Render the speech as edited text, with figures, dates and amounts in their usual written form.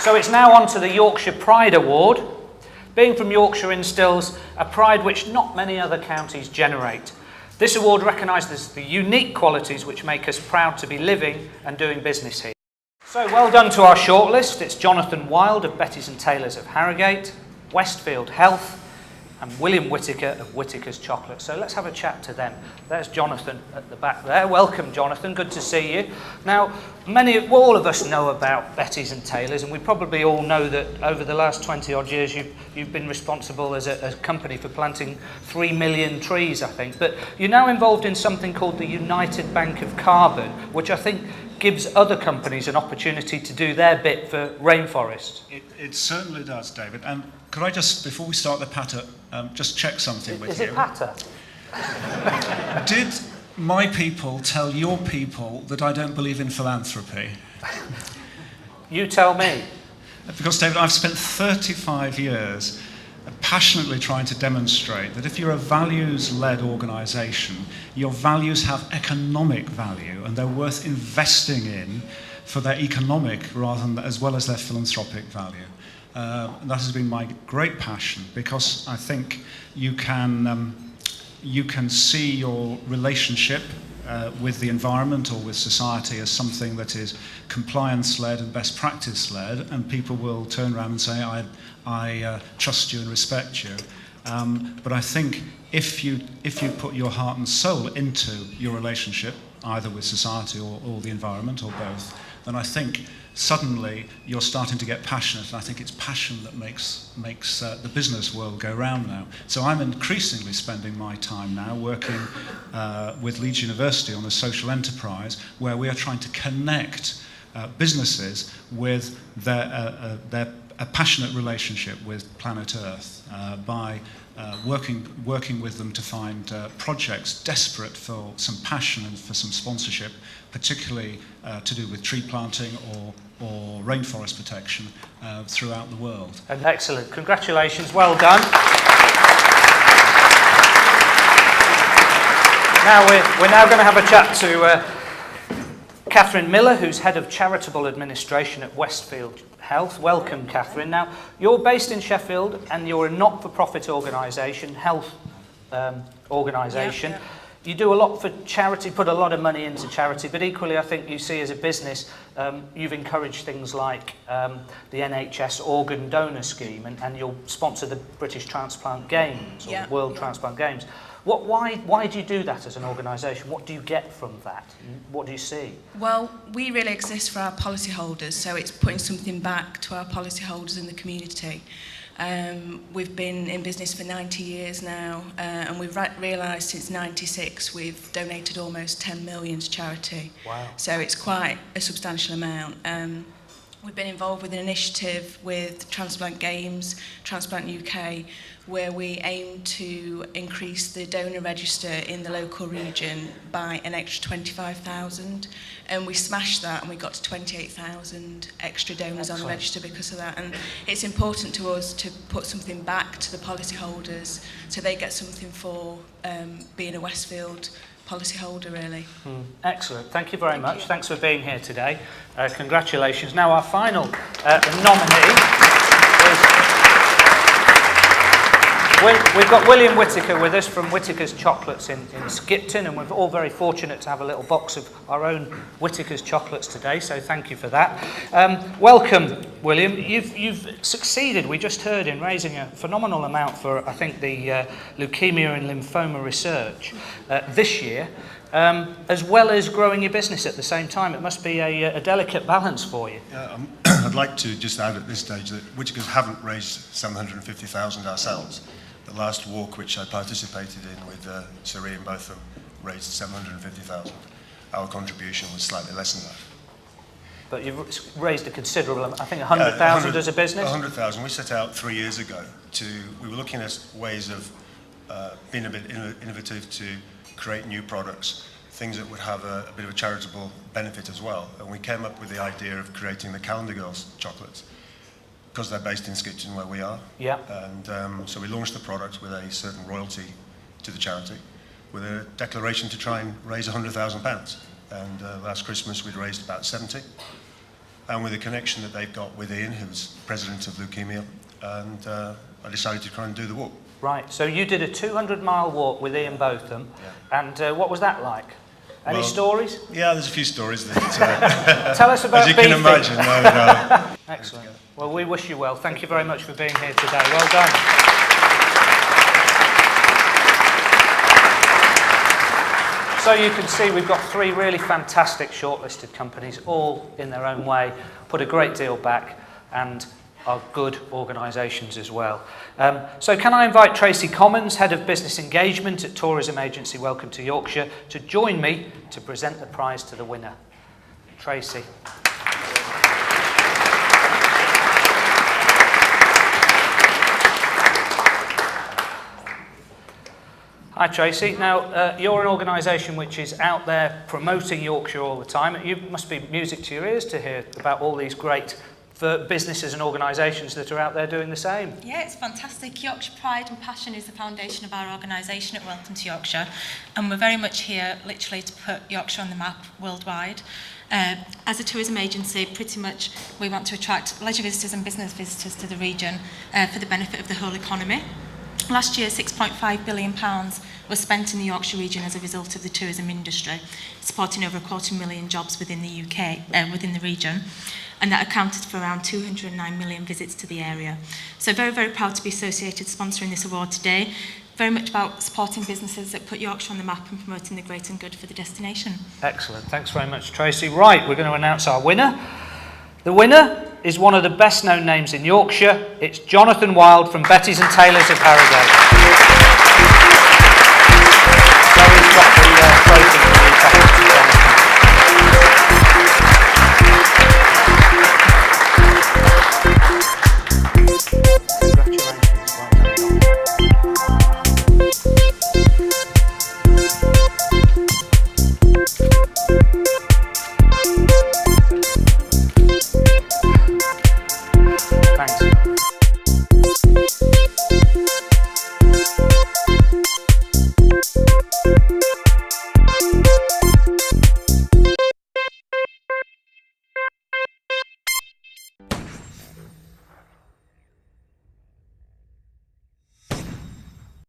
So it's now on to the Yorkshire Pride Award. Being from Yorkshire instills a pride which not many other counties generate. This award recognises the unique qualities which make us proud to be living and doing business here. So well done to our shortlist. It's Jonathan Wild of Betty's and Taylors of Harrogate, Westfield Health, and William Whittaker of Whittaker's Chocolate. So let's have a chat to them. There's Jonathan at the back there. Welcome, Jonathan. Good to see you. Now, all of us know about Betty's and Taylors, and we probably all know that over the last 20-odd years you've been responsible as a company for planting 3 million trees, I think. But you're now involved in something called the United Bank of Carbon, which I think gives other companies an opportunity to do their bit for rainforests. It certainly does, David. And could I just, before we start the patter, just check something with you? Is it patter? Did my people tell your people that I don't believe in philanthropy? You tell me. Because, David, I've spent 35 years passionately trying to demonstrate that if you're a values-led organisation, your values have economic value and they're worth investing in for their economic rather than as well as their philanthropic value. And that has been my great passion, because I think you can see your relationship with the environment or with society as something that is compliance-led and best practice-led, and people will turn around and say, I trust you and respect you. But I think if you put your heart and soul into your relationship, either with society or the environment or both, then I think suddenly you're starting to get passionate, and I think it's passion that makes the business world go round now. So I'm increasingly spending my time now working with Leeds University on a social enterprise where we are trying to connect businesses with a passionate relationship with planet Earth by working with them to find projects desperate for some passion and for some sponsorship, particularly to do with tree planting or rainforest protection throughout the world. Excellent. Congratulations. Well done. Now we're now going to have a chat to Catherine Miller, who's Head of Charitable Administration at Westfield Health. Welcome, Catherine. Now, you're based in Sheffield and you're a not-for-profit organisation, health organisation. Yeah. You do a lot for charity, put a lot of money into charity, but equally I think you see as a business, you've encouraged things like the NHS organ donor scheme, and you'll sponsor the British Transplant Games, or the World Transplant Games. Why do you do that as an organisation? What do you get from that? What do you see? Well, we really exist for our policyholders, so it's putting something back to our policyholders in the community. We've been in business for 90 years now, and we've realised since 96 we've donated almost 10 million to charity. Wow. So it's quite a substantial amount. We've been involved with an initiative with Transplant Games, Transplant UK, where we aim to increase the donor register in the local region by an extra 25,000, and we smashed that and we got to 28,000 extra donors on the register because of that. And it's important to us to put something back to the policyholders so they get something for being a Westfield policyholder, really. Excellent. Thank you very much. Thanks for being here today. Congratulations. Now our final nominee is... We've got William Whittaker with us from Whittaker's Chocolates in Skipton, and we're all very fortunate to have a little box of our own Whittaker's chocolates today, so thank you for that. Welcome, William. You've succeeded, we just heard, in raising a phenomenal amount for, I think, the leukemia and lymphoma research this year, as well as growing your business at the same time. It must be a delicate balance for you. I'd like to just add at this stage that Whittakers haven't raised 750,000 ourselves. The last walk which I participated in with Sir Ian Botham raised 750,000. Our contribution was slightly less than that. But you've raised a considerable amount, I think 100,000 as a business? 100,000. We set out 3 years ago we were looking at ways of being a bit innovative to create new products, things that would have a bit of a charitable benefit as well. And we came up with the idea of creating the Calendar Girls chocolates, because they're based in Skipton where we are. Yeah. And so we launched the product with a certain royalty to the charity, with a declaration to try and raise £100,000. And last Christmas we'd raised about 70. and with the connection that they've got with Ian, who's president of Leukemia, and I decided to try and do the walk. Right, so you did a 200-mile walk with Ian Botham, and what was that like? Any stories? Yeah, there's a few stories that... Tell us about as you beefing. can imagine, no. Excellent. Well, we wish you well. Thank you very much for being here today. Well done. So you can see we've got 3 really fantastic shortlisted companies, all in their own way, put a great deal back, and are good organisations as well. So can I invite Tracy Commons, Head of Business Engagement at tourism agency Welcome to Yorkshire, to join me to present the prize to the winner. Tracy. Hi Tracy. Now, you're an organisation which is out there promoting Yorkshire all the time. You must be music to your ears to hear about all these great businesses and organisations that are out there doing the same. Yeah, it's fantastic. Yorkshire Pride and Passion is the foundation of our organisation at Welcome to Yorkshire, and we're very much here literally to put Yorkshire on the map worldwide. As a tourism agency, pretty much we want to attract leisure visitors and business visitors to the region for the benefit of the whole economy. Last year, £6.5 billion was spent in the Yorkshire region as a result of the tourism industry, supporting over 250,000 jobs within the UK, within the region, and that accounted for around 209 million visits to the area. So very, very proud to be associated sponsoring this award today. Very much about supporting businesses that put Yorkshire on the map and promoting the great and good for the destination. Excellent. Thanks very much, Tracy. Right, we're going to announce our winner. The winner is one of the best known names in Yorkshire. It's Jonathan Wild from Betty's and Taylors of Harrogate.